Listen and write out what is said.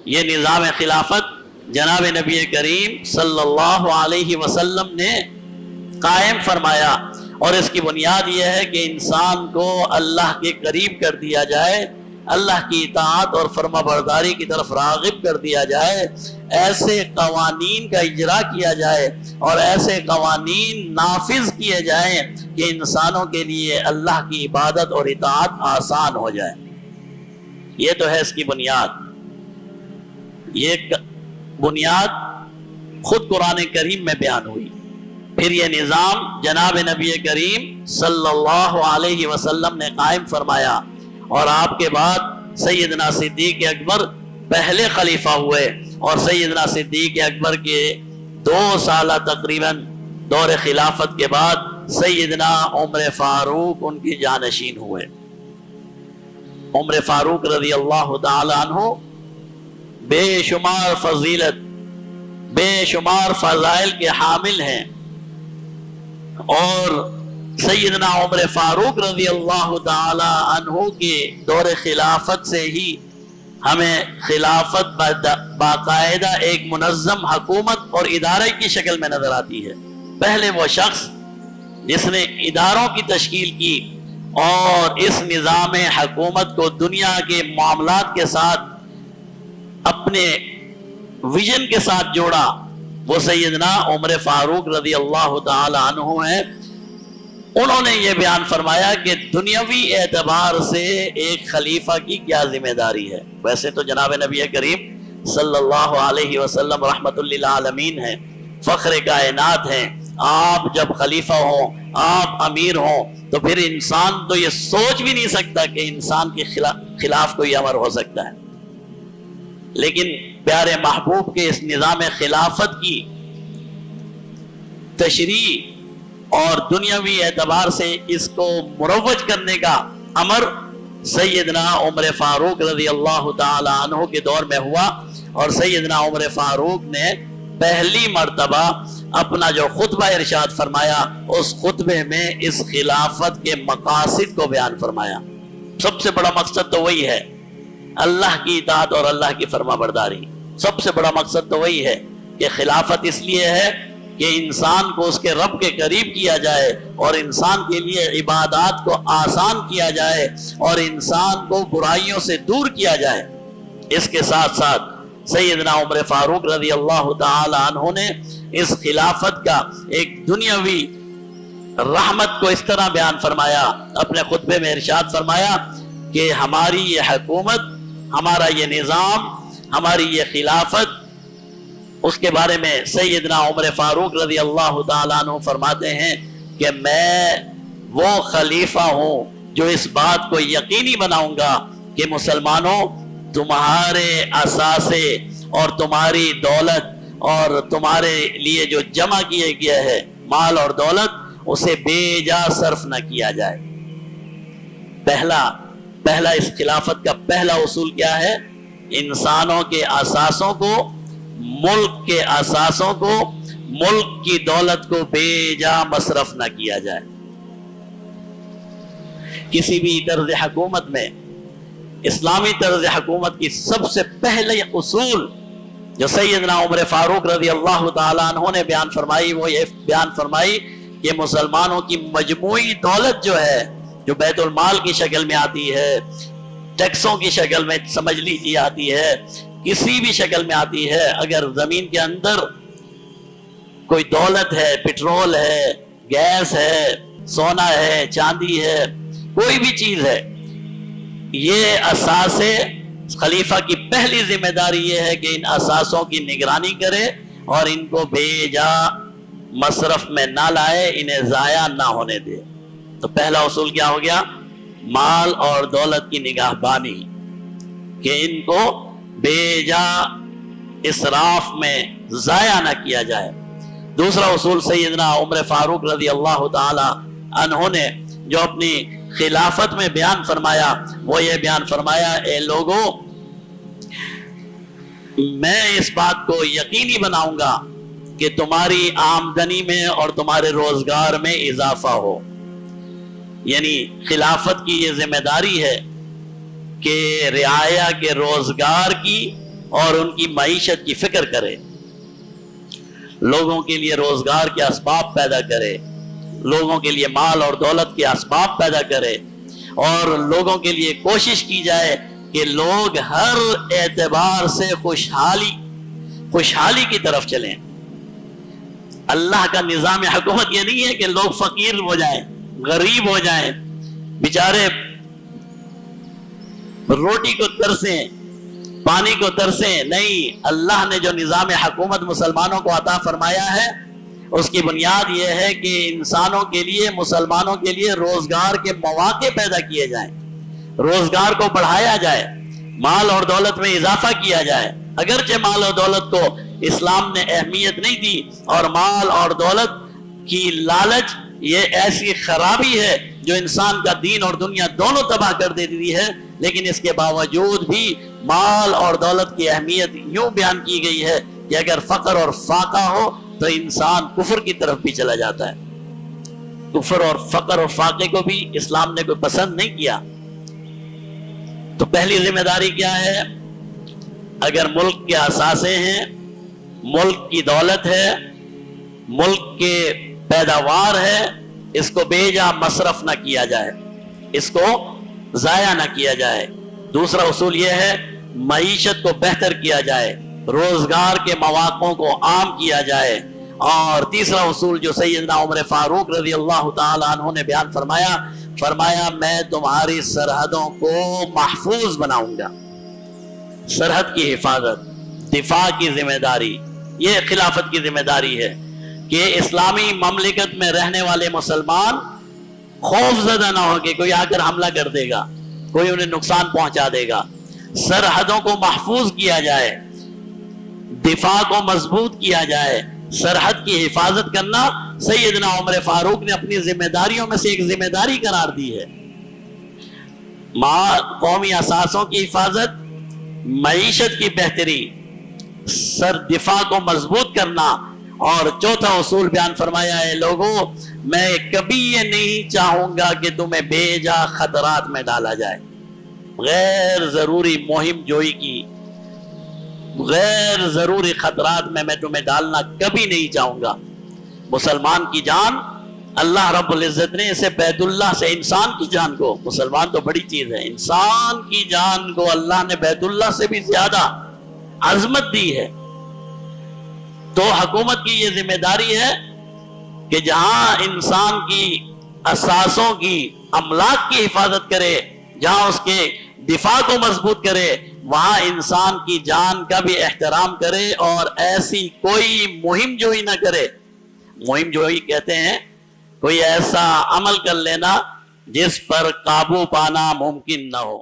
یہ نظام خلافت جناب نبی کریم صلی اللہ علیہ وسلم نے قائم فرمایا، اور اس کی بنیاد یہ ہے کہ انسان کو اللہ کے قریب کر دیا جائے، اللہ کی اطاعت اور فرما برداری کی طرف راغب کر دیا جائے، ایسے قوانین کا اجرا کیا جائے اور ایسے قوانین نافذ کیے جائیں کہ انسانوں کے لیے اللہ کی عبادت اور اطاعت آسان ہو جائے۔ یہ تو ہے اس کی بنیاد۔ یہ بنیاد خود قرآن کریم میں بیان ہوئی، پھر یہ نظام جناب نبی کریم صلی اللہ علیہ وسلم نے قائم فرمایا، اور آپ کے بعد سیدنا صدیق اکبر پہلے خلیفہ ہوئے، اور سیدنا صدیق اکبر کے 2 سالہ تقریباً دور خلافت کے بعد سیدنا عمر فاروق ان کی جانشین ہوئے۔ عمر فاروق رضی اللہ تعالی عنہ بے شمار فضیلت، بے شمار فضائل کے حامل ہیں، اور سیدنا عمر فاروق رضی اللہ تعالی عنہ کے دور خلافت سے ہی ہمیں خلافت باقاعدہ ایک منظم حکومت اور ادارے کی شکل میں نظر آتی ہے۔ پہلے وہ شخص جس نے اداروں کی تشکیل کی اور اس نظام حکومت کو دنیا کے معاملات کے ساتھ اپنے ویژن کے ساتھ جوڑا، وہ سیدنا عمر فاروق رضی اللہ تعالی عنہ ہیں۔ انہوں نے یہ بیان فرمایا کہ دنیاوی اعتبار سے ایک خلیفہ کی کیا ذمہ داری ہے۔ ویسے تو جناب نبی کریم صلی اللہ علیہ وسلم رحمت للعالمین ہیں، فخر کائنات ہیں، آپ جب خلیفہ ہوں، آپ امیر ہوں، تو پھر انسان تو یہ سوچ بھی نہیں سکتا کہ انسان کے خلاف کوئی امر ہو سکتا ہے۔ لیکن پیارے محبوب کے اس نظام خلافت کی تشریح اور دنیاوی اعتبار سے اس کو مروج کرنے کا امر سیدنا عمر فاروق رضی اللہ تعالی عنہ کے دور میں ہوا، اور سیدنا عمر فاروق نے پہلی مرتبہ اپنا جو خطبہ ارشاد فرمایا، اس خطبے میں اس خلافت کے مقاصد کو بیان فرمایا۔ سب سے بڑا مقصد تو وہی ہے، اللہ کی اطاعت اور اللہ کی فرما برداری۔ سب سے بڑا مقصد تو وہی ہے کہ خلافت اس لیے ہے کہ انسان کو اس کے رب کے قریب کیا جائے، اور انسان کے لیے عبادات کو آسان کیا جائے، اور انسان کو برائیوں سے دور کیا جائے۔ اس کے ساتھ ساتھ سیدنا عمر فاروق رضی اللہ تعالی عنہ نے اس خلافت کا ایک دنیاوی رحمت کو اس طرح بیان فرمایا، اپنے خطبے میں ارشاد فرمایا کہ ہماری یہ حکومت، ہمارا یہ نظام، ہماری یہ خلافت، اس کے بارے میں سیدنا عمر فاروق رضی اللہ تعالیٰ عنہ فرماتے ہیں کہ میں وہ خلیفہ ہوں جو اس بات کو یقینی بناؤں گا کہ مسلمانوں، تمہارے اثاثے اور تمہاری دولت اور تمہارے لیے جو جمع کیے گیا ہے مال اور دولت، اسے بے جا صرف نہ کیا جائے۔ پہلا اس خلافت کا پہلا اصول کیا ہے؟ انسانوں کے اثاثوں کو، ملک کے اثاثوں کو، ملک کی دولت کو بے جا مصرف نہ کیا جائے۔ کسی بھی طرز حکومت میں، اسلامی طرز حکومت کی سب سے پہلے اصول جو سیدنا عمر فاروق رضی اللہ تعالیٰ عنہ نے بیان فرمائی، وہ یہ بیان فرمائی کہ مسلمانوں کی مجموعی دولت جو ہے، جو بیت المال کی شکل میں آتی ہے، ٹیکسوں کی شکل میں سمجھ لیجیے آتی ہے، کسی بھی شکل میں آتی ہے، اگر زمین کے اندر کوئی دولت ہے، پٹرول ہے، گیس ہے، سونا ہے، چاندی ہے، کوئی بھی چیز ہے، یہ اثاثے، خلیفہ کی پہلی ذمہ داری یہ ہے کہ ان اثاثوں کی نگرانی کرے اور ان کو بے جا مصرف میں نہ لائے، انہیں ضائع نہ ہونے دے۔ تو پہلا اصول کیا ہو گیا؟ مال اور دولت کی نگاہ بانی، کہ ان کو بے جا اسراف میں ضائع نہ کیا جائے۔ دوسرا اصول سیدنا عمر فاروق رضی اللہ تعالی عنہ نے جو اپنی خلافت میں بیان فرمایا، وہ یہ بیان فرمایا، اے لوگوں، میں اس بات کو یقینی بناؤں گا کہ تمہاری آمدنی میں اور تمہارے روزگار میں اضافہ ہو۔ یعنی خلافت کی یہ ذمہ داری ہے کہ رعایا کے روزگار کی اور ان کی معیشت کی فکر کرے، لوگوں کے لیے روزگار کے اسباب پیدا کرے، لوگوں کے لیے مال اور دولت کے اسباب پیدا کرے، اور لوگوں کے لیے کوشش کی جائے کہ لوگ ہر اعتبار سے خوشحالی کی طرف چلیں۔ اللہ کا نظام حکومت یہ نہیں ہے کہ لوگ فقیر ہو جائیں، غریب ہو جائیں، بیچارے روٹی کو ترسیں، پانی کو ترسیں۔ نہیں، اللہ نے جو نظام حکومت مسلمانوں کو عطا فرمایا ہے اس کی بنیاد یہ ہے کہ انسانوں کے لیے، مسلمانوں کے لیے روزگار کے مواقع پیدا کیے جائیں، روزگار کو بڑھایا جائے، مال اور دولت میں اضافہ کیا جائے۔ اگرچہ مال اور دولت کو اسلام نے اہمیت نہیں دی، اور مال اور دولت کی لالچ یہ ایسی خرابی ہے جو انسان کا دین اور دنیا دونوں تباہ کر دیتی ہے، لیکن اس کے باوجود بھی مال اور دولت کی اہمیت یوں بیان کی گئی ہے کہ اگر فقر اور فاقہ ہو تو انسان کفر کی طرف بھی چلا جاتا ہے۔ کفر اور فقر اور فاقے کو بھی اسلام نے کوئی پسند نہیں کیا۔ تو پہلی ذمہ داری کیا ہے؟ اگر ملک کے اثاثے ہیں، ملک کی دولت ہے، ملک کے پیداوار ہے، اس کو بے جا مصرف نہ کیا جائے، اس کو ضائع نہ کیا جائے۔ دوسرا اصول یہ ہے معیشت کو بہتر کیا جائے، روزگار کے مواقعوں کو عام کیا جائے۔ اور تیسرا اصول جو سیدنا عمر فاروق رضی اللہ تعالی عنہ نے بیان فرمایا میں تمہاری سرحدوں کو محفوظ بناؤں گا۔ سرحد کی حفاظت، دفاع کی ذمہ داری، یہ خلافت کی ذمہ داری ہے کہ اسلامی مملکت میں رہنے والے مسلمان خوف زدہ نہ ہو کہ کوئی آ کر حملہ کر دے گا، کوئی انہیں نقصان پہنچا دے گا۔ سرحدوں کو محفوظ کیا جائے، دفاع کو مضبوط کیا جائے۔ سرحد کی حفاظت کرنا سیدنا عمر فاروق نے اپنی ذمہ داریوں میں سے ایک ذمہ داری قرار دی ہے۔ قومی اثاثوں کی حفاظت، معیشت کی بہتری، دفاع کو مضبوط کرنا، اور چوتھا اصول بیان فرمایا ہے لوگوں میں کبھی یہ نہیں چاہوں گا کہ تمہیں بے جا خطرات میں ڈالا جائے۔ غیر ضروری مہم جوئی کی، غیر ضروری خطرات میں تمہیں ڈالنا کبھی نہیں چاہوں گا۔ مسلمان کی جان اللہ رب العزت نے اسے بیت اللہ سے، انسان کی جان کو، مسلمان تو بڑی چیز ہے، انسان کی جان کو اللہ نے بیت اللہ سے بھی زیادہ عظمت دی ہے۔ تو حکومت کی یہ ذمہ داری ہے کہ جہاں انسان کی اثاثوں کی، املاک کی حفاظت کرے، جہاں اس کے دفاع کو مضبوط کرے، وہاں انسان کی جان کا بھی احترام کرے، اور ایسی کوئی مہم جوئی نہ کرے۔ مہم جوئی کہتے ہیں کوئی ایسا عمل کر لینا جس پر قابو پانا ممکن نہ ہو۔